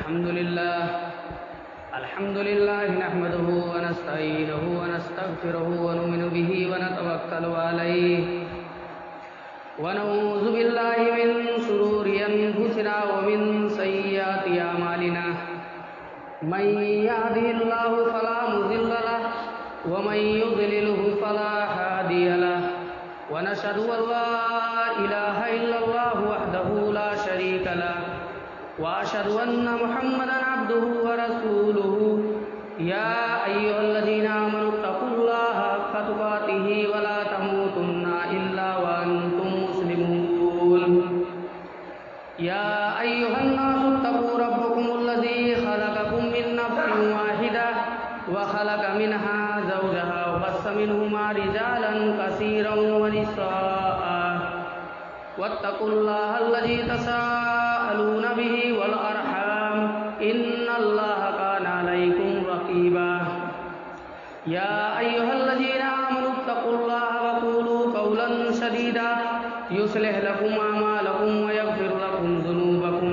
الحمد لله نحمده ونستعينه ونستغفره ونؤمن به ونتوكل عليه ونعوذ بالله من شرور أنفسنا ومن سيئات أعمالنا من يهده الله فلا مضل له ومن يضلله فلا هادي له ونشهد أن لا إله إلا الله وحده لا شريك له وأشهد أن محمدا عبده ورسوله يا أيها الذين آمنوا اتقوا الله حق تقاته ولا تموتن إلا وأنتم مسلمون يا أيها الناس اتقوا ربكم الذي خلقكم من نفس واحدة وخلق منها زوجها وبث منهما رجالا كثيرا ونساء واتقوا الله الذي تساءلون به والأرحام إن الله كان عليكم رقيبا يا أيها الذين آمنوا اتقوا الله وقولوا قولا سديدا يصلح لكم أعمالكم ويغفر لكم ذنوبكم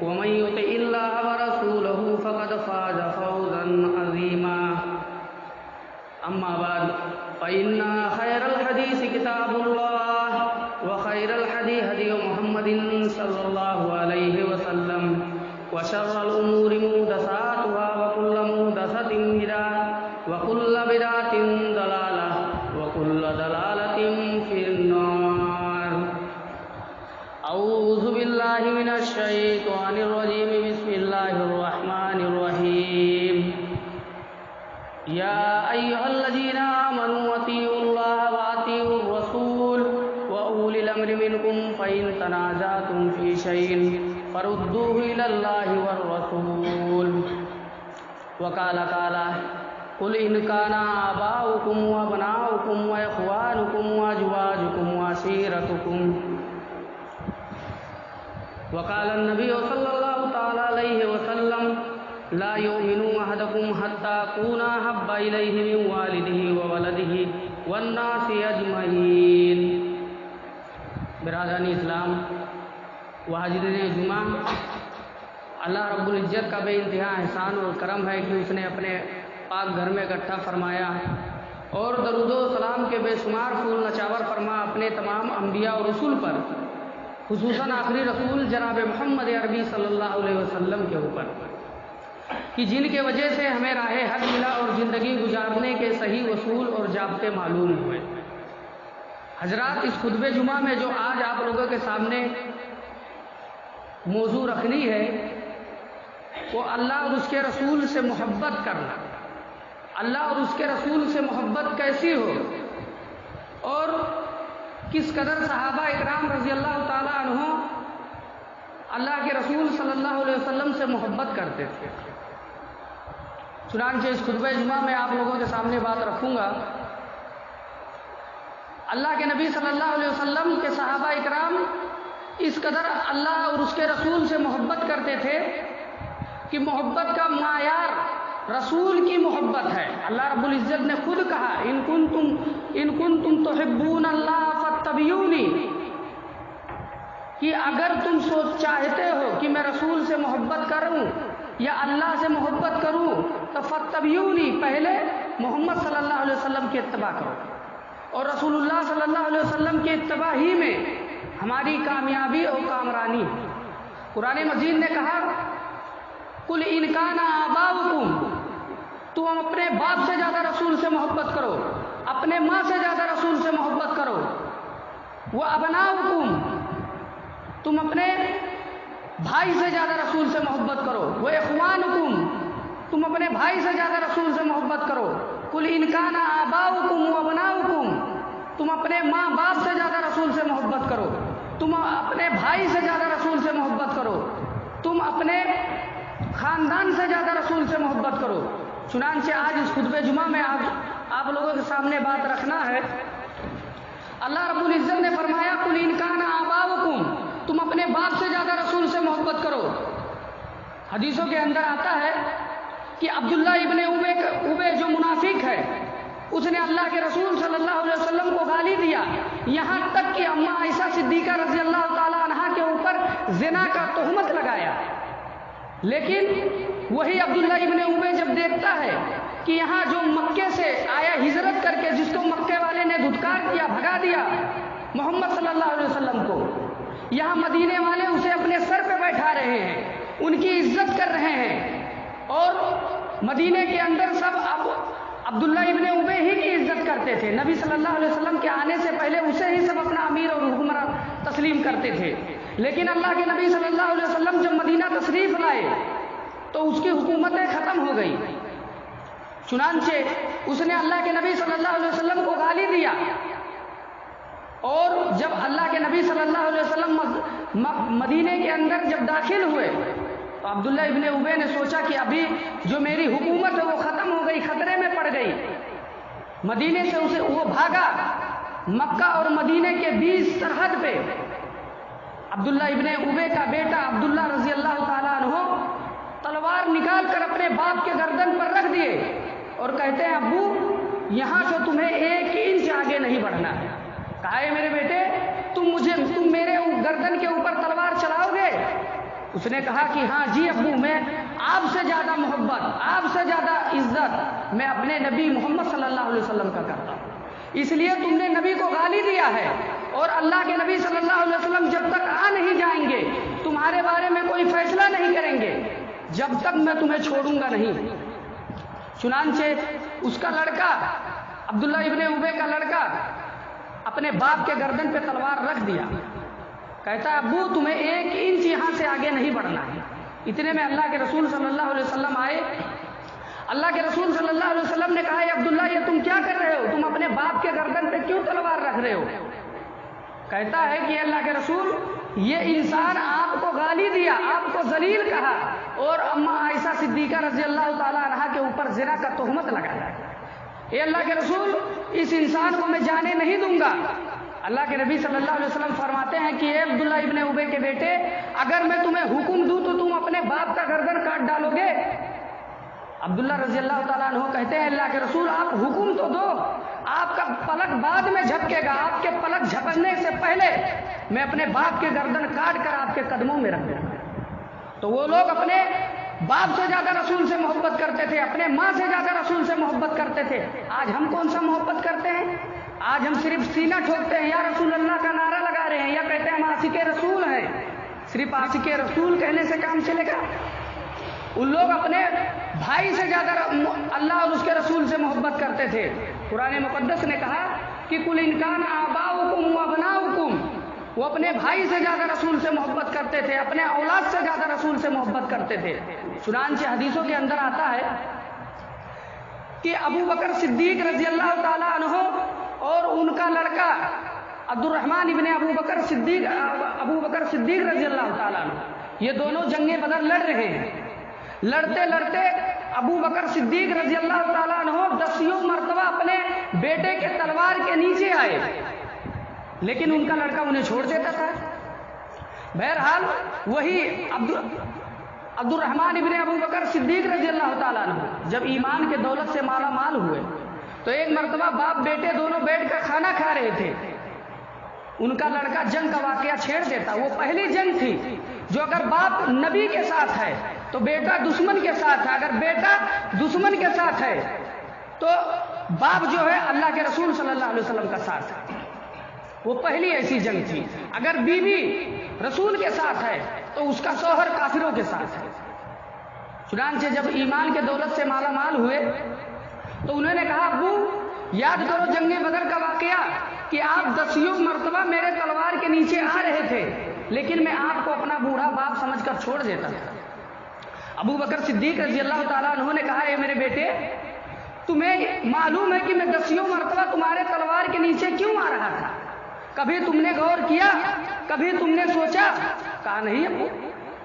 ومن يطع الله ورسوله فقد فاز فوزا عظيما أما بعد فإن خير الحديث كتاب الله وخير الهدي هدي محمد صلى الله عليه وسلم وشر الأمور محدثاتها وكل محدثة بدعة وكل بدعة ضلالة وكل ضلالة في النار. أعوذ بالله من الشيطان الرجيم. بسم الله الرحمن الرحيم. يا أيها الذين آمنوا أطيعوا الله وأطيعوا الرسول وأولي الأمر منكم فإن تنازعتم في شيء فردوه إلى الله والرسول. وقال تعالى قل إن كان آباؤكم وأبناؤكم وإخوانكم وأزواجكم وعشيرتكم. وقال النبي صلى الله تعالى عليه وسلم لا يؤمن أحدكم حتى أكون أحب إليه من والده وولده والناس أجمعين. برادران اسلام و حاضرین جمعہ، اللہ رب العزت کا بے انتہا احسان اور کرم ہے کہ اس نے اپنے پاک گھر میں اکٹھا فرمایا اور درود و سلام کے بے شمار پھول نچاور فرما اپنے تمام انبیاء اور رسول پر، خصوصاً آخری رسول جناب محمد عربی صلی اللہ علیہ وسلم کے اوپر، کہ جن کے وجہ سے ہمیں راہ حق ملا اور زندگی گزارنے کے صحیح اصول اور ضابطے معلوم ہوئے. حضرات، اس خطبہ جمعہ میں جو آج آپ لوگوں کے سامنے موضوع رکھنی ہے وہ اللہ اور اس کے رسول سے محبت کرنا. اللہ اور اس کے رسول سے محبت کیسی ہو اور کس قدر صحابہ اکرام رضی اللہ تعالیٰ عنہ اللہ کے رسول صلی اللہ علیہ وسلم سے محبت کرتے تھے. چنانچہ اس خطبہ جمعہ میں آپ لوگوں کے سامنے بات رکھوں گا. اللہ کے نبی صلی اللہ علیہ وسلم کے صحابہ اکرام اس قدر اللہ اور اس کے رسول سے محبت کرتے تھے کہ محبت کا معیار رسول کی محبت ہے. اللہ رب العزت نے خود کہا ان کنتم تحبون اللہ فاتبعونی، کہ اگر تم چاہتے ہو کہ میں رسول سے محبت کروں یا اللہ سے محبت کروں تو فاتبعونی، پہلے محمد صلی اللہ علیہ وسلم کی اتباع کرو اور رسول اللہ صلی اللہ علیہ وسلم کے اتباع ہی میں ہماری کامیابی اور کامرانی. قرآن مجید نے کہا قل ان کان آباؤکم، تم اپنے باپ سے زیادہ رسول سے محبت کرو، اپنے ماں سے زیادہ رسول سے محبت کرو. وہ ابناؤکم، تم اپنے بھائی سے زیادہ رسول سے محبت کرو. وہ اخوانکم، تم اپنے بھائی سے زیادہ رسول سے محبت کرو. قل ان کان آباؤکم وابناؤکم، تم اپنے ماں باپ سے زیادہ رسول سے محبت کرو، تم اپنے بھائی سے زیادہ رسول سے محبت کرو، تم اپنے خاندان سے زیادہ رسول سے محبت کرو. چنانچہ آج اس خطبہ جمعہ میں آپ لوگوں کے سامنے بات رکھنا ہے. اللہ رب العزت نے فرمایا قل ان کان آباؤکم، تم اپنے باپ سے زیادہ رسول سے محبت کرو. حدیثوں کے اندر آتا ہے کہ عبداللہ ابن ابے جو منافق ہے اس نے اللہ کے رسول صلی اللہ علیہ وسلم کو گالی دیا، یہاں تک کہ اماں عائشہ صدیقہ رضی اللہ تعالی عنہا کے اوپر زنا کا تہمت لگایا. لیکن وہی عبداللہ ابن ابی جب دیکھتا ہے کہ یہاں جو مکے سے آیا ہجرت کر کے، جس کو مکے والے نے دھتکار کیا، بھگا دیا محمد صلی اللہ علیہ وسلم کو، یہاں مدینے والے اسے اپنے سر پہ بیٹھا رہے ہیں، ان کی عزت کر رہے ہیں، اور مدینے کے اندر سب اب عبداللہ ابن ابی ہی کی عزت کرتے تھے۔ نبی صلی اللہ علیہ وسلم کے آنے سے پہلے اسے ہی سب اپنا امیر اور حکمراں تسلیم کرتے تھے، لیکن اللہ کے نبی صلی اللہ علیہ وسلم جب مدینہ تشریف لائے تو اس کی حکومتیں ختم ہو گئی۔ چنانچہ اس نے اللہ کے نبی صلی اللہ علیہ وسلم کو گالی دیا، اور جب اللہ کے نبی صلی اللہ علیہ وسلم مدینے کے اندر جب داخل ہوئے تو عبداللہ ابن ابی نے سوچا کہ ابھی جو میری حکومت ہے وہ ختم ہو گئی، خطرے میں پڑ گئی۔ مدینے سے وہ بھاگا، مکہ اور مدینے کے بیچ سرحد پہ عبداللہ ابن ابی کا بیٹا عبداللہ رضی اللہ تعالیٰ عنہ تلوار نکال کر اپنے باپ کے گردن پر رکھ دیے اور کہتے ہیں ابو یہاں سے تمہیں 1 انچ آگے نہیں بڑھنا ہے۔ کہا ہے میرے بیٹے تم میرے گردن کے اوپر تلوار چلاؤ گے؟ اس نے کہا کہ ہاں جی ابو، میں آپ سے زیادہ محبت، آپ سے زیادہ عزت میں اپنے نبی محمد صلی اللہ علیہ وسلم کا کرتا ہوں، اس لیے تم نے نبی کو گالی دیا ہے، اور اللہ کے نبی صلی اللہ علیہ وسلم جب تک آ نہیں جائیں گے تمہارے بارے میں کوئی فیصلہ نہیں کریں گے جب تک میں تمہیں چھوڑوں گا نہیں۔ چنانچہ اس کا لڑکا عبداللہ ابن ابی کا لڑکا اپنے باپ کے گردن پہ تلوار رکھ دیا، کہتا ہے ابو تمہیں 1 انچ یہاں سے آگے نہیں بڑھنا ہے۔ اتنے میں اللہ کے رسول صلی اللہ علیہ وسلم آئے۔ اللہ کے رسول صلی اللہ علیہ وسلم نے کہا عبداللہ یہ تم کیا کر رہے ہو؟ تم اپنے باپ کے گردن پہ کیوں تلوار رکھ رہے ہو؟ کہتا ہے کہ اللہ کے رسول یہ انسان آپ کو گالی دیا، آپ کو ذلیل کہا، اور اماں عائشہ صدیقہ رضی اللہ تعالیٰ عنہا کے اوپر زنا کا تہمت لگایا۔ اے اللہ کے رسول اس انسان کو میں جانے نہیں دوں گا۔ اللہ کے نبی صلی اللہ علیہ وسلم فرماتے ہیں کہ اے عبداللہ ابن ابی کے بیٹے اگر میں تمہیں حکم دوں تو تم اپنے باپ کا گردن کاٹ ڈالو گے؟ عبداللہ رضی اللہ تعالیٰ عنہ کہتے ہیں اللہ کے رسول آپ حکم تو دو، آپ کا پلک بعد میں جھپکے گا، آپ کے پلک جھپکنے سے پہلے میں اپنے باپ کے گردن کاٹ کر آپ کے قدموں میں رکھ دوں گا۔ تو وہ لوگ اپنے باپ سے زیادہ رسول سے محبت کرتے تھے، اپنے ماں سے زیادہ رسول سے محبت کرتے تھے۔ آج ہم کون سا محبت کرتے ہیں؟ آج ہم صرف سینہ ٹھوکتے ہیں، یا رسول اللہ کا نعرہ لگا رہے ہیں، یا کہتے ہیں ہم عاشق رسول ہیں۔ صرف عاشق رسول کہنے سے کام چلے گا؟ ان لوگ اپنے بھائی سے زیادہ اللہ اور اس کے رسول سے محبت کرتے تھے۔ قرآن مقدس نے کہا کہ قل ان کان آباؤکم وابناؤکم، وہ اپنے بھائی سے زیادہ رسول سے محبت کرتے تھے، اپنے اولاد سے زیادہ رسول سے محبت کرتے تھے۔ چنانچہ حدیثوں کے اندر آتا ہے کہ ابو بکر صدیق رضی اللہ تعالیٰ عنہ اور ان کا لڑکا عبد الرحمن ابن ابو بکر صدیق رضی اللہ تعالیٰ عنہ، یہ دونوں جنگ بدر لڑ رہے ہیں۔ لڑتے لڑتے ابو بکر صدیق رضی اللہ تعالیٰ عنہ 10 مرتبہ اپنے بیٹے کے تلوار کے نیچے آئے، لیکن ان کا لڑکا انہیں چھوڑ دیتا تھا۔ بہرحال وہی عبد الرحمن ابن ابو بکر صدیق رضی اللہ تعالیٰ عنہ جب ایمان کے دولت سے مالا مال ہوئے تو ایک مرتبہ باپ بیٹے دونوں بیٹھ کر کھانا کھا رہے تھے، ان کا لڑکا جنگ کا واقعہ چھیڑ دیتا۔ وہ پہلی جنگ تھی جو اگر باپ نبی کے ساتھ ہے تو بیٹا دشمن کے ساتھ ہے، اگر بیٹا دشمن کے ساتھ ہے تو باپ جو ہے اللہ کے رسول صلی اللہ علیہ وسلم کا ساتھ ہے۔ وہ پہلی ایسی جنگ تھی۔ اگر بیوی رسول کے ساتھ ہے تو اس کا شوہر کافروں کے ساتھ ہے۔ چنانچہ جب ایمان کے دولت سے مالا مال ہوئے تو انہوں نے کہا ابو یاد کرو جنگ بدر کا واقعہ کہ آپ 10 مرتبہ میرے تلوار کے نیچے آ رہے تھے، لیکن میں آپ کو اپنا بوڑھا باپ سمجھ کر چھوڑ دیتا تھا۔ ابو بکر صدیق رضی اللہ تعالیٰ عنہ نے کہا اے میرے بیٹے تمہیں معلوم ہے کہ میں 10 مرتبہ تمہارے تلوار کے نیچے کیوں آ رہا تھا؟ کبھی تم نے غور کیا؟ کبھی تم نے سوچا؟ کہا نہیں ابو۔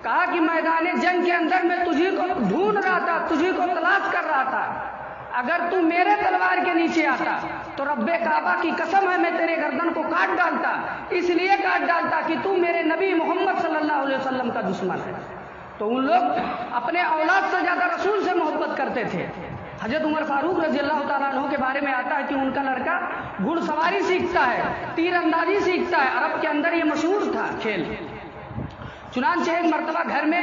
کہا کہ میدان جنگ کے اندر میں تجھی کو ڈھونڈ رہا تھا، تجھی کو تلاش کر رہا تھا۔ اگر تو میرے تلوار کے نیچے آتا تو رب کعبہ کی قسم ہے میں تیرے گردن کو کاٹ ڈالتا، اس لیے کاٹ ڈالتا کہ تو میرے نبی محمد صلی اللہ علیہ وسلم کا دشمن ہے۔ تو ان لوگ اپنے اولاد سے زیادہ رسول سے محبت کرتے تھے۔ حضرت عمر فاروق رضی اللہ تعالیٰ عنہ کے بارے میں آتا ہے کہ ان کا لڑکا گھڑ سواری سیکھتا ہے، تیر اندازی سیکھتا ہے، عرب کے اندر یہ مشہور تھا کھیل۔ چنانچہ ایک مرتبہ گھر میں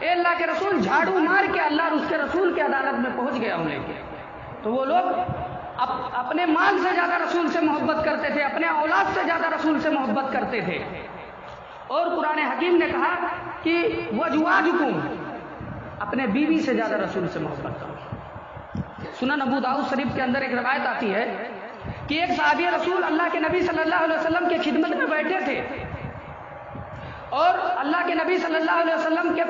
اے اللہ کے رسول جھاڑو مار کے اللہ اور اس کے رسول کی عدالت میں پہنچ گیا ہوں لے کے۔ تو وہ لوگ اپنے مال سے زیادہ رسول سے محبت کرتے تھے، اپنے اولاد سے زیادہ رسول سے محبت کرتے تھے۔ اور قرآن حکیم نے کہا کہ وَأَزْوَاجُكُمْ، اپنے بیوی سے زیادہ رسول سے محبت کرو۔ سنن ابو داؤد شریف کے اندر ایک روایت آتی ہے کہ ایک صحابی رسول اللہ کے نبی صلی اللہ علیہ وسلم کی خدمت میں بیٹھے تھے، اور اللہ کے نبی صلی اللہ علیہ وسلم کے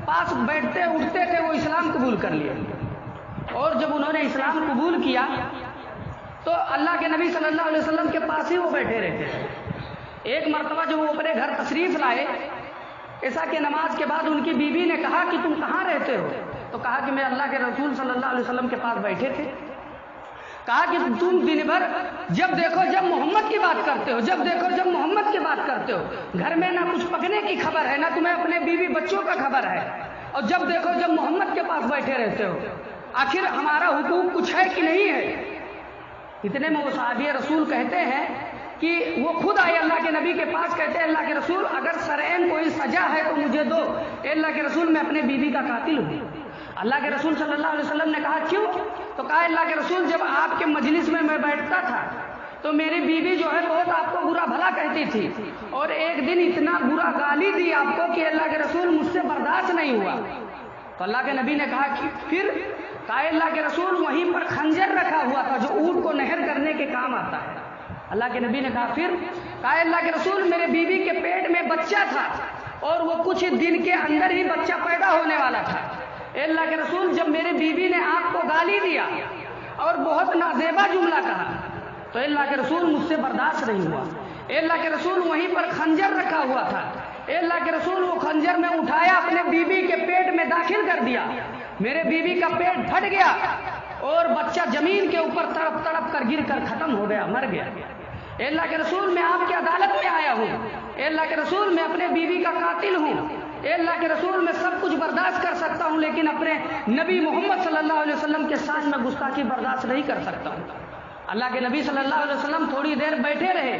پاس بیٹھتے اٹھتے تھے وہ اسلام قبول کر لیے، اور جب انہوں نے اسلام قبول کیا تو اللہ کے نبی صلی اللہ علیہ وسلم کے پاس ہی وہ بیٹھے رہتے تھے۔ ایک مرتبہ جب وہ اپنے گھر تشریف لائے، عشاء کی نماز کے بعد ان کی بیوی نے کہا کہ تم کہاں رہتے ہو؟ تو کہا کہ میں اللہ کے رسول صلی اللہ علیہ وسلم کے پاس بیٹھے تھے۔ کہا کہ تم دن بھر جب دیکھو جب محمد کی بات کرتے ہو، جب دیکھو جب محمد کی بات کرتے ہو، گھر میں نہ کچھ پکنے کی خبر ہے، نہ تمہیں اپنے بیوی بچوں کا خبر ہے، اور جب دیکھو جب محمد کے پاس بیٹھے رہتے ہو، آخر ہمارا حقوق کچھ ہے کہ نہیں ہے؟ اتنے میں وہ صحابی رسول کہتے ہیں کہ وہ خود آئے اللہ کے نبی کے پاس، کہتے ہیں اللہ کے رسول اگر سرعین کوئی سزا ہے تو مجھے دو، اے اللہ کے رسول میں اپنے بیوی کا قاتل ہوں۔ اللہ کے رسول صلی اللہ علیہ وسلم نے کہا کیوں؟ تو کہا اللہ کے رسول جب آپ کے مجلس میں بیٹھتا تھا تو میری بیوی جو ہے بہت آپ کو برا بھلا کہتی تھی، اور ایک دن اتنا برا گالی دی آپ کو کہ اللہ کے رسول مجھ سے برداشت نہیں ہوا۔ تو اللہ کے نبی نے کہا کہ پھر؟ کہا اللہ کے رسول وہیں پر خنجر رکھا ہوا تھا جو اونٹ کو نہر کرنے کے کام آتا ہے۔ اللہ کے نبی نے کہا پھر؟ کہا اللہ کے رسول میرے بیوی کے پیٹ میں بچہ تھا اور وہ کچھ دن کے اندر ہی بچہ پیدا ہونے والا تھا۔ اے اللہ کے رسول جب میرے بیوی نے آپ کو گالی دیا اور بہت نازیبا جملہ کہا تو اے اللہ کے رسول مجھ سے برداشت نہیں ہوا۔ اے اللہ کے رسول وہیں پر خنجر رکھا ہوا تھا، اے اللہ کے رسول وہ خنجر میں اٹھایا اپنے بیوی کے پیٹ میں داخل کر دیا، میرے بیوی کا پیٹ پھٹ گیا اور بچہ زمین کے اوپر تڑپ تڑپ کر گر کر ختم ہو گیا، مر گیا۔ اے اللہ کے رسول میں آپ کی عدالت میں آیا ہوں، اے اللہ کے رسول میں اپنے بیوی کا قاتل ہوں، اے اللہ کے رسول میں سب کچھ برداشت کر سکتا ہوں لیکن اپنے نبی محمد صلی اللہ علیہ وسلم کے ساتھ میں گستاخی برداشت نہیں کر سکتا ہوں۔ اللہ کے نبی صلی اللہ علیہ وسلم تھوڑی دیر بیٹھے رہے،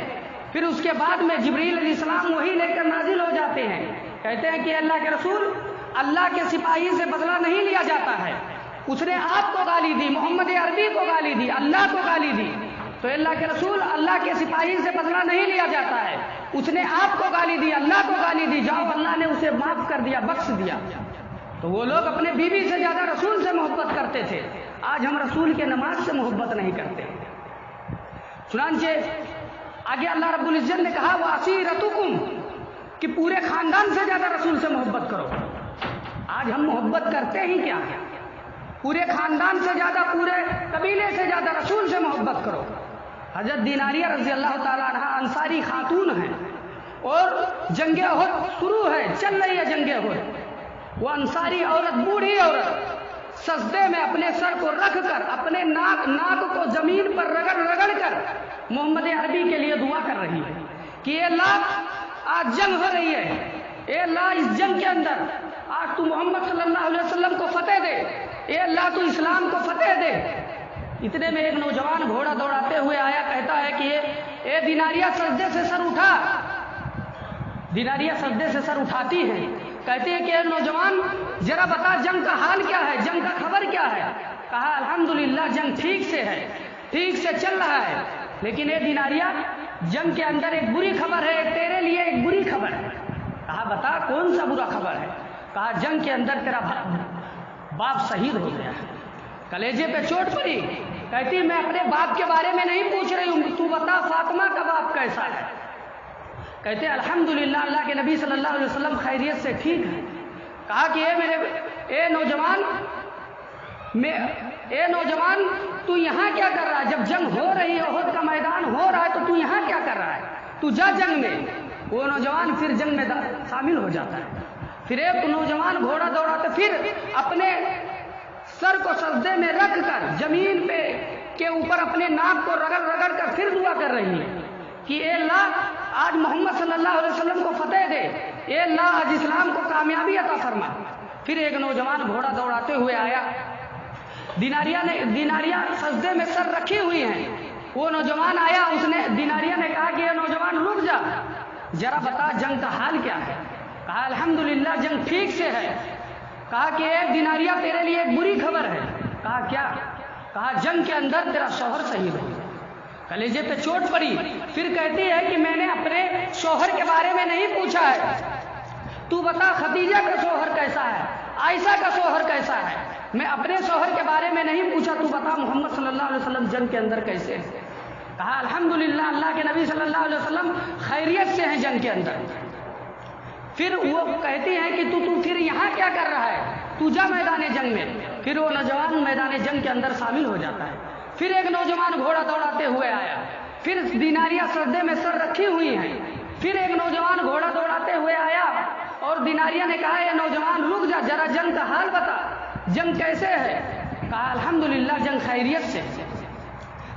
پھر اس کے بعد میں جبریل علیہ السلام وہی لے کر نازل ہو جاتے ہیں، کہتے ہیں کہ اللہ کے رسول اللہ کے سپاہی سے بدلہ نہیں لیا جاتا ہے، اس نے آپ کو گالی دی، محمد عربی کو گالی دی، اللہ کو گالی دی، تو اللہ کے رسول اللہ کے سپاہی سے بدلہ نہیں لیا جاتا ہے، اس نے آپ کو گالی دی، اللہ کو گالی دی، جاؤ اللہ نے اسے معاف کر دیا، بخش دیا۔ تو وہ لوگ اپنے بیوی سے زیادہ رسول سے محبت کرتے تھے، آج ہم رسول کے نماز سے محبت نہیں کرتے۔ چنانچہ آگے اللہ رب العزت نے کہا وَعَشِيرَتُكُمْ، کہ پورے خاندان سے زیادہ رسول سے محبت کرو۔ آج ہم محبت کرتے ہی کیا ہے؟ پورے خاندان سے زیادہ، پورے قبیلے سے زیادہ رسول سے محبت کرو۔ حضرت دیناریہ رضی اللہ تعالیٰ عنہ انصاری خاتون ہیں اور جنگ احد شروع ہے، چل رہی ہے جنگ احد، وہ انصاری عورت، بوڑھی عورت سجدے میں اپنے سر کو رکھ کر اپنے ناک کو زمین پر رگڑ رگڑ کر محمد عربی کے لیے دعا کر رہی ہے کہ اے اللہ آج جنگ ہو رہی ہے، اے اللہ اس جنگ کے اندر آج تو محمد صلی اللہ علیہ وسلم کو فتح دے، اے اللہ تو اسلام کو فتح دے۔ اتنے میں ایک نوجوان گھوڑا دوڑاتے ہوئے آیا، کہتا ہے کہ اے دیناریہ سجدے سے سر اٹھا۔ دیناریہ سجدے سے سر اٹھاتی ہے، کہتے ہیں کہ اے نوجوان ذرا بتا جنگ کا حال کیا ہے، جنگ کا خبر کیا ہے؟ کہا الحمدللہ جنگ ٹھیک سے ہے، ٹھیک سے چل رہا ہے، لیکن اے دیناریہ جنگ کے اندر ایک بری خبر ہے، تیرے لیے ایک بری خبر ہے۔ کہا بتا کون سا برا خبر ہے؟ کہا جنگ کے اندر تیرا باپ شہید ہو گیا ہے۔ کلیجے پہ چوٹ پڑی، کہتی میں اپنے باپ کے بارے میں نہیں پوچھ رہی ہوں، تو بتا فاطمہ کا باپ کیسا ہے؟ کہتے الحمدللہ اللہ کے نبی صلی اللہ علیہ وسلم خیریت سے ٹھیک ہے۔ کہا کہ اے نوجوان تو یہاں کیا کر رہا ہے؟ جب جنگ ہو رہی ہے، احد کا میدان ہو رہا ہے، تو تو یہاں کیا کر رہا ہے؟ تو جا جنگ میں۔ وہ نوجوان پھر جنگ میں شامل ہو جاتا ہے۔ پھر ایک نوجوان گھوڑا دوڑاتے پھر اپنے سر کو سجدے میں رکھ کر زمین پہ کے اوپر اپنے ناک کو رگڑ رگڑ کر پھر دعا کر رہی ہے کہ اے اللہ آج محمد صلی اللہ علیہ وسلم کو فتح دے، اے اللہ آج اسلام کو کامیابی عطا فرما۔ پھر ایک نوجوان گھوڑا دوڑاتے ہوئے آیا، دیناریہ سجدے میں سر رکھی ہوئی ہیں، وہ نوجوان آیا، اس نے دیناریہ نے کہا کہ اے نوجوان رک جا، ذرا بتا جنگ کا حال کیا ہے؟ کہا الحمدللہ جنگ ٹھیک سے ہے، کہا کہ اے دیناریہ تیرے لیے ایک بری خبر ہے. کہا کیا؟ کہا جنگ کے اندر تیرا شوہر شہید ہو گیا. کلیجے پہ چوٹ پڑی. پھر کہتی ہے کہ میں نے اپنے شوہر کے بارے میں نہیں پوچھا ہے. تو بتا خدیجہ کا شوہر کیسا ہے، عائشہ کا شوہر کیسا ہے. میں اپنے شوہر کے بارے میں نہیں پوچھا، تو بتا محمد صلی اللہ علیہ وسلم جنگ کے اندر کیسے ہیں. کہا الحمدللہ اللہ کے نبی صلی اللہ علیہ وسلم خیریت سے ہیں جنگ کے اندر. پھر وہ کہتی ہیں کہ تو پھر یہاں کیا کر رہا ہے، تو جا میدان جنگ میں. پھر وہ نوجوان میدان جنگ کے اندر شامل ہو جاتا ہے. پھر ایک نوجوان گھوڑا دوڑاتے ہوئے آیا. پھر دیناریہ سردے میں سر رکھی ہوئی ہیں. پھر ایک نوجوان گھوڑا دوڑاتے ہوئے آیا اور دیناریہ نے کہا اے نوجوان رک جا، ذرا جنگ کا حال بتا، جنگ کیسے ہے. کہا الحمدللہ جنگ خیریت سے.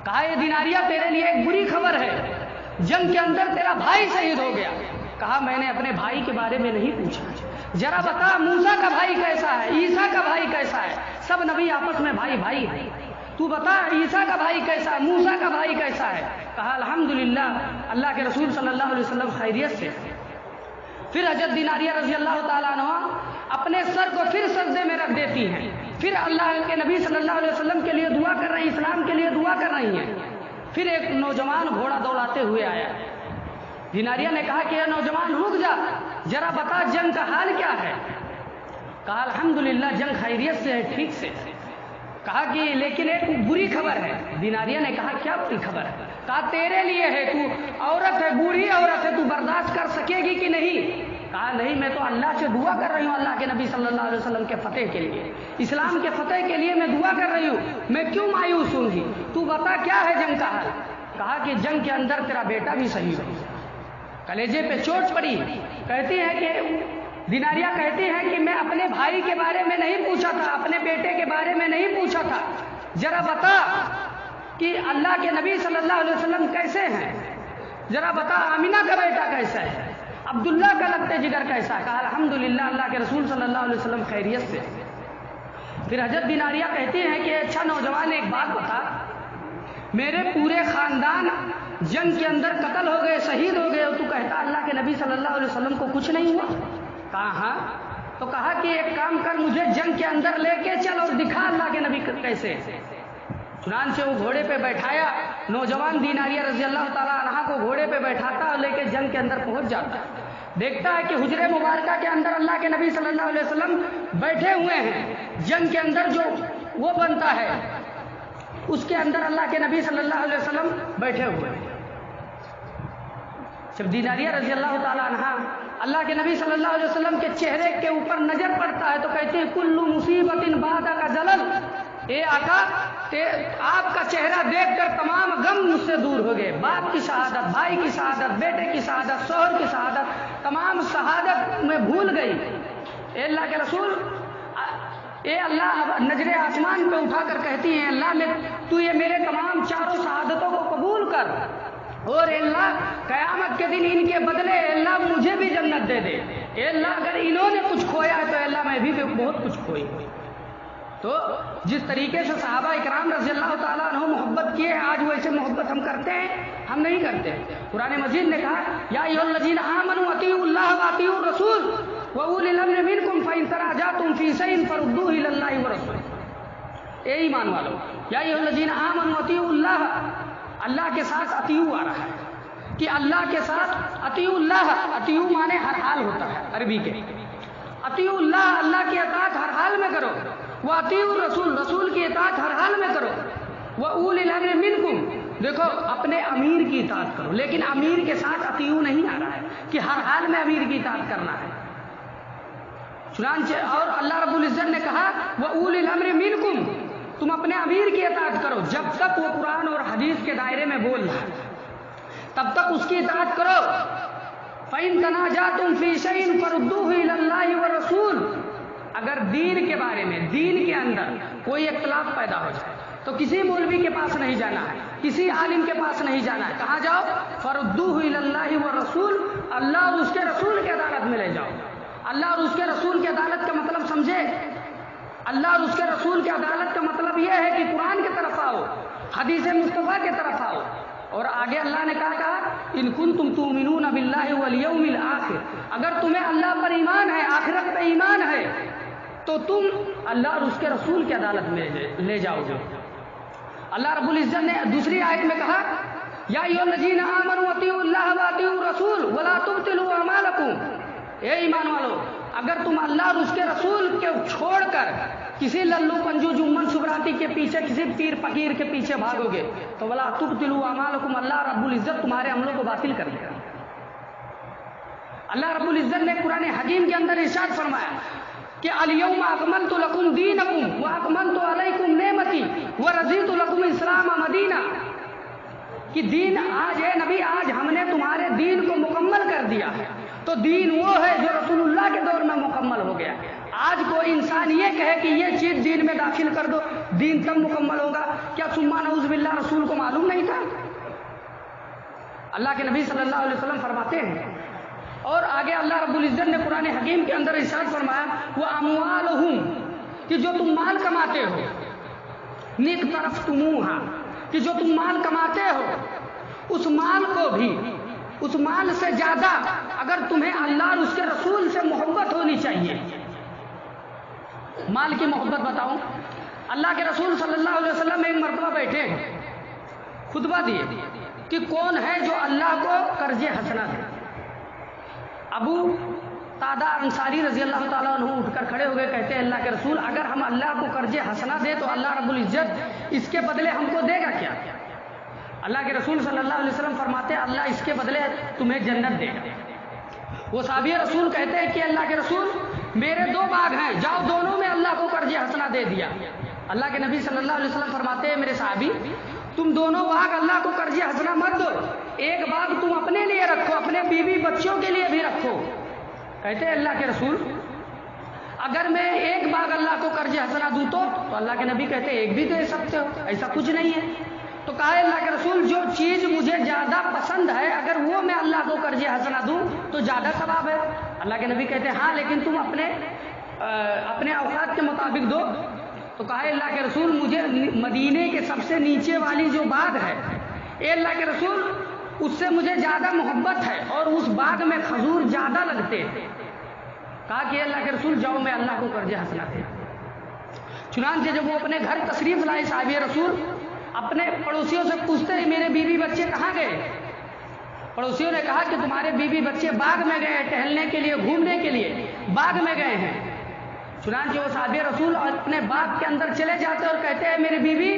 کہا یہ دیناریہ تیرے لیے ایک بری خبر ہے، جنگ کے اندر تیرا بھائی شہید ہو گیا. کہا میں نے اپنے بھائی کے بارے میں نہیں پوچھا، ذرا بتا موسیٰ کا بھائی کیسا ہے، عیسیٰ کا بھائی کیسا ہے. سب نبی آپس میں بھائی بھائی ہیں. تو بتا عیسیٰ کا بھائی کیسا ہے، موسیٰ کا بھائی کیسا ہے. کہا الحمدللہ اللہ کے رسول صلی اللہ علیہ وسلم خیریت سے. پھر حضرت دیناریہ رضی اللہ تعالیٰ عنہ اپنے سر کو پھر سجدے میں رکھ دیتی ہیں. پھر اللہ کے نبی صلی اللہ علیہ وسلم کے لیے دعا کر رہی ہیں، اسلام کے لیے دعا کر رہی ہیں. پھر ایک نوجوان گھوڑا دوڑاتے ہوئے آیا. دیناریہ نے کہا کہ اے نوجوان رک جا، ذرا بتا جنگ کا حال کیا ہے. کہا الحمدللہ جنگ خیریت سے ہے، ٹھیک سے. کہا کہ لیکن ایک بری خبر ہے. دیناریہ نے کہا کیا بری خبر ہے. کہا تیرے لیے ہے، تو عورت ہے، بوڑھی عورت ہے، تو برداشت کر سکے گی کہ نہیں. کہا نہیں میں تو اللہ سے دعا کر رہی ہوں، اللہ کے نبی صلی اللہ علیہ وسلم کے فتح کے لیے، اسلام کے فتح کے لیے میں دعا کر رہی ہوں، میں کیوں مایوس ہوں گی. تو بتا کیا ہے جنگ کا حال. کہا کہ جنگ کے اندر تیرا بیٹا بھی شہید ہو. کلیجے پہ چوٹ پڑی. کہتی ہے کہ دیناریہ کہتی ہے کہ میں اپنے بھائی کے بارے میں نہیں پوچھا تھا، اپنے بیٹے کے بارے میں نہیں پوچھا تھا، ذرا بتا کہ اللہ کے نبی صلی اللہ علیہ وسلم کیسے ہیں. ذرا بتا آمینہ کا بیٹا کیسا ہے، عبداللہ کا لگتے جگر کیسا ہے. کہا الحمدللہ اللہ کے رسول صلی اللہ علیہ وسلم خیریت سے. پھر حضرت دیناریہ کہتی ہیں کہ اچھا نوجوان ایک بات بتا، میرے پورے خاندان جنگ کے اندر قتل ہو گئے، شہید ہو گئے، اور تو کہتا اللہ کے نبی صلی اللہ علیہ وسلم کو کچھ نہیں ہوا. کہا ہاں. تو کہا کہ ایک کام کر، مجھے جنگ کے اندر لے کے چل اور دکھا اللہ کے نبی کیسے. چنانچہ وہ گھوڑے پہ بیٹھایا. نوجوان دیناریہ رضی اللہ تعالیٰ عنہ کو گھوڑے پہ بیٹھاتا اور لے کے جنگ کے اندر پہنچ جاتا. دیکھتا ہے کہ حجرے مبارکہ کے اندر اللہ کے نبی صلی اللہ علیہ وسلم بیٹھے ہوئے ہیں. جنگ کے اندر جو وہ بنتا ہے اس کے اندر اللہ کے نبی صلی اللہ علیہ وسلم بیٹھے ہوئے ہیں. جب دیناریہ رضی اللہ تعالیٰ عنہ اللہ کے نبی صلی اللہ علیہ وسلم کے چہرے کے اوپر نظر پڑتا ہے تو کہتے ہیں کلو مصیبت بعد کا جلل. اے آقا آپ کا چہرہ دیکھ کر تمام غم مجھ سے دور ہو گئے. باپ کی شہادت، بھائی کی شہادت، بیٹے کی شہادت، شوہر کی شہادت، تمام شہادت میں بھول گئی. اے اللہ کے رسول، اے اللہ نظر آسمان پہ اٹھا کر کہتی ہیں اللہ تو یہ میرے تمام چاروں شہادتوں کو قبول کر، اور اے اللہ قیامت کے دن ان کے بدلے اے اللہ مجھے بھی جنت دے دے. اے اللہ اگر انہوں نے کچھ کھویا ہے تو اے اللہ میں بھی بہت کچھ کھوئی. تو جس طریقے سے صحابہ اکرام رضی اللہ تعالیٰ عنہ محبت کیے ہیں، آج ویسے محبت ہم کرتے ہیں؟ ہم نہیں کرتے. قرآن مجید نے کہا یا ایھا الذین آمنوا اطیعوا اللہ واطیعوا الرسول واولی الامر منکم فإن تنازعتم فی شیء فردوہ الی اللہ ورسولہ. اے ایمان والو، یا ایھا الذین آمنوا اطیعوا اللہ، اللہ کے ساتھ اطیعوا آ رہا ہے کہ اللہ کے ساتھ اطیعوا اللہ. اطیعوا مانے ہر حال ہوتا ہے عربی کے. اطیعوا اللہ، اللہ کی اطاعت ہر حال میں کرو. واطیعوا الرسول، رسول کی اطاعت ہر حال میں کرو. واولی الامر منکم، دیکھو اپنے امیر کی اطاعت کرو، لیکن امیر کے ساتھ اطیعوا نہیں آ رہا ہے کہ ہر حال میں امیر کی اطاعت کرنا ہے. چنانچہ اور اللہ رب العزت نے کہا واولی الامر منکم، تم اپنے امیر کی اطاعت کرو. جب تک وہ قرآن اور حدیث کے دائرے میں بول رہا ہے تب تک اس کی اطاعت کرو. فَإِن تَنَازَعْتُمْ فِي شَيْءٍ فَرُدُّوهُ إِلَى اللَّهِ وَالرَّسُولِ. اگر دین کے بارے میں، دین کے اندر کوئی اختلاف پیدا ہو جائے تو کسی مولوی کے پاس نہیں جانا ہے، کسی عالم کے پاس نہیں جانا ہے. کہاں جاؤ؟ فَرُدُّوهُ إِلَى اللَّهِ وَالرَّسُولِ، اللہ اور اس کے رسول کی عدالت میں لے جاؤ. اللہ اور اس کے رسول کی عدالت کا مطلب سمجھے. اللہ اور اس کے رسول کی عدالت کا مطلب یہ ہے کہ قرآن کی طرف آؤ، حدیث مصطفیٰ کی طرف آؤ. اور آگے اللہ نے کہا ان کنتم تؤمنون باللہ والیوم الآخر، اگر تمہیں اللہ پر ایمان ہے، آخرت پہ ایمان ہے تو تم اللہ اور اس کے رسول کی عدالت میں لے جاؤ گے۔ اللہ رب العزت نے دوسری آیت میں کہا یا ایھا الذین آمنوا اطیعوا اللہ واطیعوا الرسول ولا تبطلوا اعمالکم، اے ایمان والو اگر تم اللہ اور اس کے رسول کو چھوڑ کر کسی للو پنجو جمن سبراتی کے پیچھے کسی پیر فقیر کے پیچھے بھاگو گے تو ولا تبطلوا اعمالکم، اللہ رب العزت تمہارے عملوں کو باطل کر دے گا۔ اللہ رب العزت نے قرآن حکیم کے اندر ارشاد فرمایا کہ الیوم اکملت لکم دینکم واکملت علیکم نعمتی ورضیت لکم اسلام مدینہ، کہ دین آج ہے نبی، آج ہم نے تمہارے دین کو مکمل کر دیا ہے۔ تو دین وہ ہے جو رسول اللہ کے دور میں مکمل ہو گیا۔ آج کوئی انسان یہ کہے کہ یہ چیز دین میں داخل کر دو دین تب مکمل ہوگا، کیا ثم نعوذ باللہ رسول کو معلوم نہیں تھا؟ اللہ کے نبی صلی اللہ علیہ وسلم فرماتے ہیں، اور آگے اللہ رب العزت نے قرآن حکیم کے اندر ارشاد فرمایا وَأَمْوَالُهُمْ، کہ جو تم مال کماتے ہو، نِقْتَرَفْتُمُوهَا، کہ جو تم مال کماتے ہو اس مال کو بھی، اس مال سے زیادہ اگر تمہیں اللہ اور اس کے رسول سے محبت ہونی چاہیے۔ مال کی محبت بتاؤں، اللہ کے رسول صلی اللہ علیہ وسلم ایک مرتبہ بیٹھے ہیں، خطبہ دیے کہ کون ہے جو اللہ کو قرض حسنہ دے۔ ابو قتادہ انصاری رضی اللہ تعالیٰ عنہ اٹھ کر کھڑے ہو گئے، کہتے ہیں اللہ کے رسول اگر ہم اللہ کو قرض حسنہ دے تو اللہ رب العزت اس کے بدلے ہم کو دے گا کیا؟ اللہ کے رسول صلی اللہ علیہ وسلم فرماتے ہیں اللہ اس کے بدلے تمہیں جنت دے گا۔ وہ صحابی رسول کہتے ہیں کہ اللہ کے رسول میرے 2 باغ ہیں، جاؤ دونوں میں اللہ کو قرض حسنہ دے دیا۔ اللہ کے نبی صلی اللہ علیہ وسلم فرماتے ہیں میرے صحابی تم دونوں باغ اللہ کو قرض حسنہ مت دو، ایک باغ تم اپنے لیے رکھو، اپنے بیوی بچوں کے لیے بھی رکھو۔ کہتے ہیں اللہ کے رسول اگر میں ایک باغ اللہ کو قرض حسنہ دوں تو اللہ کے نبی کہتے ہیں ایک بھی دے سکتے ہو، ایسا کچھ نہیں ہے۔ تو کہا اللہ کے رسول جو چیز مجھے زیادہ پسند ہے اگر وہ میں اللہ کو قرض حسنہ دوں تو زیادہ ثواب ہے۔ اللہ کے نبی کہتے ہیں ہاں لیکن تم اپنے اوقات کے مطابق دو۔ تو کہا اللہ کے رسول مجھے مدینے کے سب سے نیچے والی جو باغ ہے اے اللہ کے رسول اس سے مجھے زیادہ محبت ہے اور اس باغ میں کھجور زیادہ لگتے ہیں۔ کہا کہ اللہ کے رسول جاؤ میں اللہ کو قرض حسنہ دے۔ چنانچہ جب وہ اپنے گھر تشریف لائے صحابی رسول اپنے پڑوسیوں سے پوچھتے ہیں میرے بیوی بچے کہاں گئے؟ پڑوسیوں نے کہا کہ تمہارے بیوی بچے باغ میں گئے ٹہلنے کے لیے، گھومنے کے لیے باغ میں گئے ہیں۔ چنانچہ وہ صحابی رسول اپنے باغ کے اندر چلے جاتے اور کہتے ہیں میری بیوی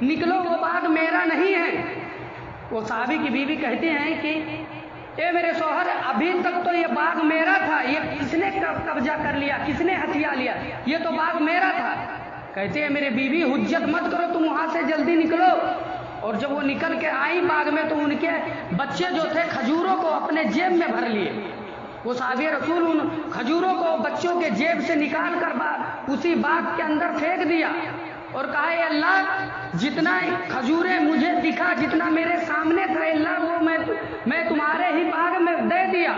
نکلو وہ باغ میرا نہیں ہے۔ وہ صحابی کی بیوی کہتی ہیں کہ اے میرے شوہر ابھی تک تو یہ باغ میرا تھا، یہ کس نے قبضہ کر لیا، کس نے ہتھیا لیا، یہ تو باغ میرا تھا۔ کہتے ہیں میرے بیوی حجت مت کرو، تم وہاں سے جلدی نکلو۔ اور جب وہ نکل کے آئی باغ میں تو ان کے بچے جو تھے کھجوروں کو اپنے جیب میں بھر لیے۔ وہ صحابی رسول ان کھجوروں کو بچوں کے جیب سے نکال کر اسی باغ کے اندر پھینک دیا اور کہا اے اللہ جتنا کھجوریں مجھے دکھا، جتنا میرے سامنے تھا اللہ وہ میں تمہارے ہی باغ میں دے دیا،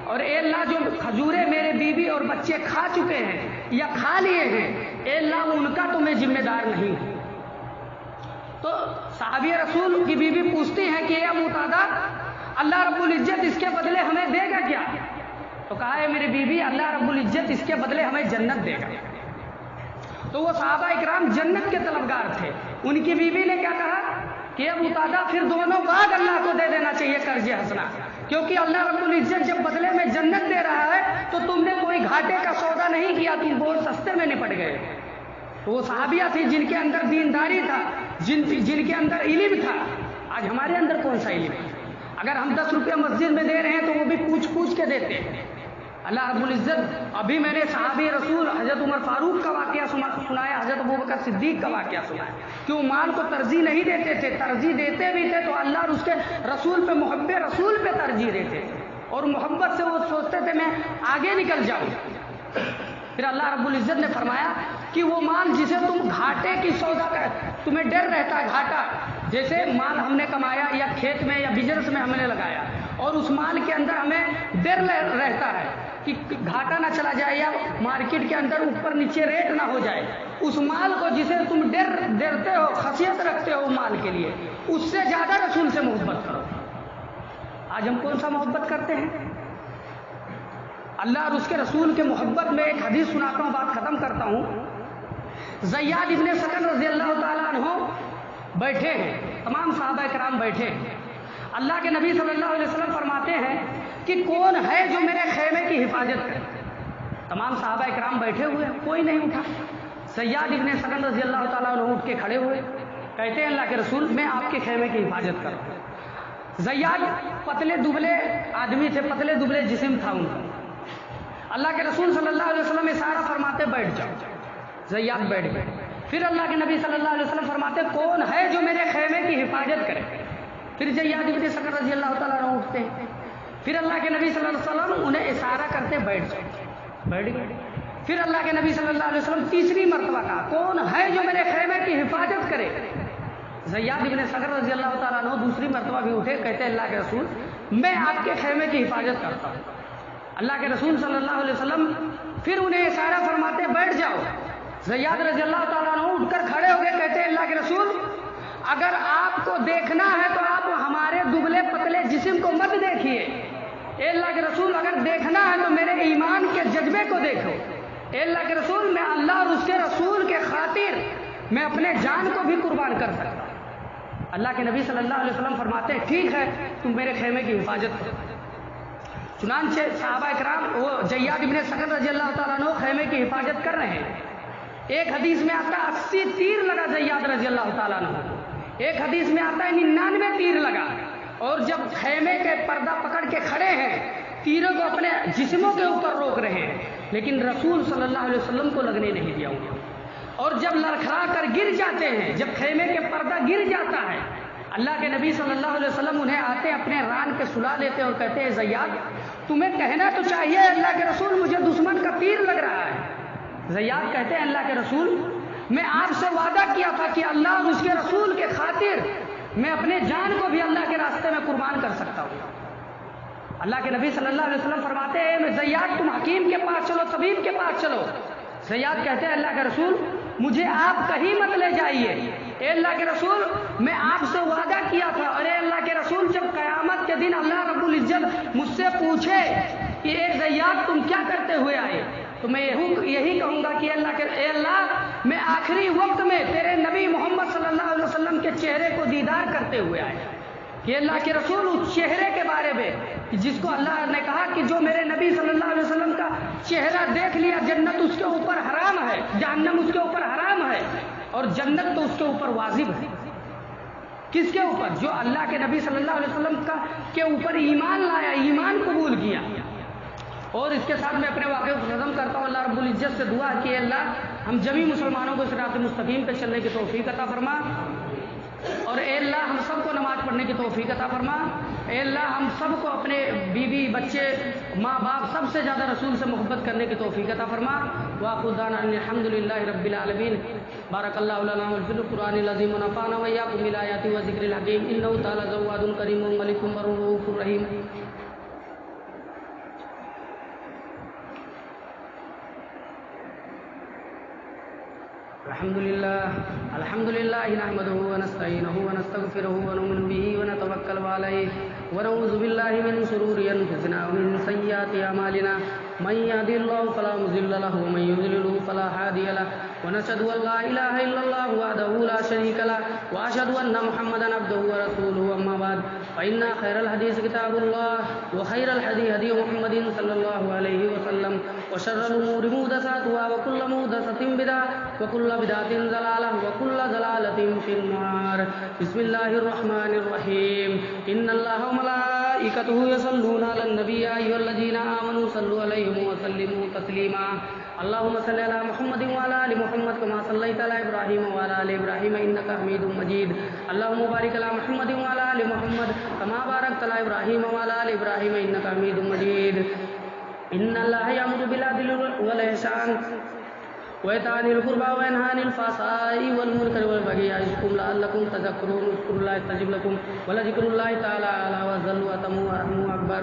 اور اے اللہ جو کھجوریں میرے بیوی اور بچے کھا چکے ہیں یا کھا لیے ہیں اے اللہ ان کا تو میں ذمہ دار نہیں ہوں۔ تو صحابی رسول کی بیوی پوچھتی ہیں کہ اے ابو قتادہ اللہ رب العزت اس کے بدلے ہمیں دے گا کیا؟ تو کہا ہے میری بیوی اللہ رب العزت اس کے بدلے ہمیں جنت دے گا۔ تو وہ صحابہ اکرام جنت کے طلبگار تھے۔ ان کی بیوی نے کیا کہا کہ ابو قتادہ پھر دونوں باغ اللہ کو دے دینا چاہیے قرض حسنہ، کیونکہ اللہ رب العزت جب بدلے میں جنت دے رہا ہے تو تم نے کوئی گھاٹے کا سودا نہیں کیا، تم بہت سستے میں نپٹ گئے۔ تو وہ صحابیہ تھی جن کے اندر دینداری تھا، جن کے اندر علم تھا۔ آج ہمارے اندر کون سا علم ہے؟ اگر ہم 10 روپے مسجد میں دے رہے ہیں تو وہ بھی پوچھ کے دیتے ہیں۔ اللہ رب العزت ابھی میں نے صحابی رسول حضرت عمر فاروق کا واقعہ سنایا، حضرت ابوبکر صدیق کا واقعہ سنایا کہ وہ مال کو ترجیح نہیں دیتے تھے، ترجیح دیتے بھی تھے تو اللہ اور اس کے رسول پہ، محب رسول پہ ترجیح دیتے تھے، اور محبت سے وہ سوچتے تھے میں آگے نکل جاؤں۔ پھر اللہ رب العزت نے فرمایا کہ وہ مال جسے تم گھاٹے کی سودا کر، تمہیں ڈر رہتا ہے گھاٹا، جیسے مال ہم نے کمایا یا کھیت میں یا بزنس میں ہم نے لگایا اور اس مال کے اندر ہمیں ڈر رہتا ہے کہ گھاٹا نہ چلا جائے یا مارکیٹ کے اندر اوپر نیچے ریٹ نہ ہو جائے، اس مال کو جسے تم ڈرتے ہو، خشیت رکھتے ہو مال کے لیے، اس سے زیادہ رسول سے محبت کرو۔ آج ہم کون سا محبت کرتے ہیں؟ اللہ اور اس کے رسول کے محبت میں ایک حدیث سناتا ہوں، بات ختم کرتا ہوں۔ زیاد ابن سکن رضی اللہ تعالیٰ عنہ بیٹھے ہیں، تمام صحابہ کرام بیٹھے ہیں۔ اللہ کے نبی صلی اللہ علیہ وسلم فرماتے ہیں کہ کون ہے جو میرے خیمے کی حفاظت کرے؟ تمام صحابہ کرام بیٹھے ہوئے، کوئی نہیں اٹھا۔ زیاد ابن سکن رضی اللہ تعالیٰ عنہ اٹھ کے کھڑے ہوئے، کہتے ہیں اللہ کے رسول میں آپ کے خیمے کی حفاظت کروں۔ زیاد پتلے دبلے آدمی تھے، پتلے دبلے جسم تھا ان کا۔ اللہ کے رسول صلی اللہ علیہ وسلم اشارہ فرماتے بیٹھ جاؤ، زیاد بیٹھ گئے۔ پھر اللہ کے نبی صلی اللہ علیہ وسلم فرماتے کون ہے جو میرے خیمے کی حفاظت کرے؟ پھر زیاد ابن سکن رضی اللہ تعالیٰ عنہ اٹھتے ہیں، پھر اللہ کے نبی صلی اللہ علیہ وسلم انہیں اشارہ کرتے بیٹھ جاؤ، بیٹھ گئے۔ پھر اللہ کے نبی صلی اللہ علیہ وسلم تیسری مرتبہ کہا کون ہے جو میرے خیمے کی حفاظت کرے؟ زیاد ابن سکن رضی اللہ تعالیٰ عنہ دوسری مرتبہ بھی اٹھے، کہتے ہیں اللہ کے رسول میں آپ کے خیمے کی حفاظت کرتا ہوں۔ اللہ کے رسول صلی اللہ علیہ وسلم پھر انہیں اشارہ فرماتے بیٹھ جاؤ۔ زیاد رضی اللہ تعالیٰ عنہ اٹھ کر کھڑے ہو گئے، کہتے ہیں اللہ کے رسول اگر آپ کو دیکھنا ہے تو آپ ہمارے دبلے پتلے جسم کو مت دیکھیے، اے اللہ کے رسول اگر دیکھنا ہے تو میرے ایمان کے جذبے کو دیکھو۔ اے اللہ کے رسول میں اللہ اور اس کے رسول کے خاطر میں اپنے جان کو بھی قربان کر سکتا ہوں۔ اللہ کے نبی صلی اللہ علیہ وسلم فرماتے ہیں ٹھیک ہے تم میرے خیمے کی حفاظت کرو۔ چنانچہ صحابہ کرام وہ زیاد ابن سکن رضی اللہ تعالیٰ عنہ خیمے کی حفاظت کر رہے ہیں۔ ایک حدیث میں آتا ہے 80 تیر لگا زیاد رضی اللہ تعالیٰ عنہ، ایک حدیث میں آتا ہے 99 تیر لگا، اور جب خیمے کے پردہ پکڑ کے کھڑے ہیں تیروں کو اپنے جسموں کے اوپر روک رہے ہیں، لیکن رسول صلی اللہ علیہ وسلم کو لگنے نہیں دیا انہیں، اور جب لڑکھڑا کر گر جاتے ہیں، جب خیمے کے پردہ گر جاتا ہے، اللہ کے نبی صلی اللہ علیہ وسلم انہیں آتے اپنے ران کے سلا لیتے اور کہتے ہیں زیاد تمہیں کہنا تو چاہیے اللہ کے رسول مجھے دشمن کا تیر لگ رہا ہے۔ زیاد کہتے ہیں اللہ کے رسول میں آپ سے وعدہ کیا تھا کہ اللہ اور اس کے رسول کے خاطر میں اپنے جان کو بھی اللہ کے راستے میں قربان کر سکتا ہوں۔ اللہ کے نبی صلی اللہ علیہ وسلم فرماتے ہیں زیاد تم حکیم کے پاس چلو، طبیب کے پاس چلو۔ زیاد کہتے ہیں اللہ کے رسول مجھے آپ کہیں مت لے جائیے، اے اللہ کے رسول میں آپ سے وعدہ کیا تھا، اور اے اللہ کے رسول جب قیامت کے دن اللہ رب العزت مجھ سے پوچھے کہ اے زیاد تم کیا کرتے ہوئے آئے، تو میں یہی کہوں گا کہ اے اللہ میں آخری وقت میں تیرے نبی محمد صلی اللہ علیہ وسلم کے چہرے کو دیدار کرتے ہوئے آئے کہ اللہ کے رسول اس چہرے کے بارے میں جس کو اللہ نے کہا کہ جو میرے نبی صلی اللہ علیہ وسلم کا چہرہ دیکھ لیا جنت اس کے اوپر حرام ہے، جہنم اس کے اوپر حرام ہے، اور جنت تو اس کے اوپر واجب ہے۔ کس کے اوپر؟ جو اللہ کے نبی صلی اللہ علیہ وسلم کے اوپر ایمان لایا، ایمان قبول کیا۔ اور اس کے ساتھ میں اپنے واقعے کو ختم کرتا ہوں۔ اللہ رب العزت سے دعا کہ اللہ ہم جمی مسلمانوں کو صراط مستقیم پہ چلنے کی توفیق عطا فرما، اور اے اللہ ہم سب کو نماز پڑھنے کی توفیق عطا فرما۔ اے اللہ ہم سب کو اپنے بیوی بچے ماں باپ سب سے زیادہ رسول سے محبت کرنے کی توفیق عطا فرما۔ وآخر دعوانا الحمدللہ رب العالمین۔ بارک اللہ لنا فی القرآن العظیم ونفعنا وإیاکم بالآیات والذکر الحکیم، انہ تعالی جواد کریم ملک رؤوف رحیم۔ الحمد لله نحمده ونستعينه ونستغفره ونؤمن به ونتوكل عليه ونعوذ بالله من شرور انفسنا ومن سيئات اعمالنا، من يهده الله فلا مضل له ومن يضلل فلا هادي له، ونشهد ان لا اله الا الله وحده لا شريك له، واشهد ان محمدا عبده ورسوله، اما بعد فان خير الحديث كتاب الله، وخير الهدي هدي محمد صلى الله عليه وسلم، وشر الامور محدثاتها، وكل محدثة بدعة، وكل بدعة ضلالة، وكل ضلالة في النار۔ بسم الله الرحمن الرحيم۔ ان الله وملائكته يصلون على النبي يا ايها الذين آمنوا صلوا عليه وسلموا تسليما۔ اللهم صل على محمد وعلى ال محمد كما صليت على ابراهيم وعلى ال ابراهيم انك حميد مجيد۔ اللهم بارك على محمد وعلى ال محمد كما باركت على ابراهيم وعلى ال ابراهيم انك حميد مجيد۔ ان الله يأمر بالعدل والإحسان وإيتاء ذي القربى وينهى عن الفحشاء والمنكر والبغي يعظكم لعلكم تذكرون۔ اذكروا الله يستجب لكم ولذكر الله تعالى أعلى وأجل وأتم وأرحم أكبر۔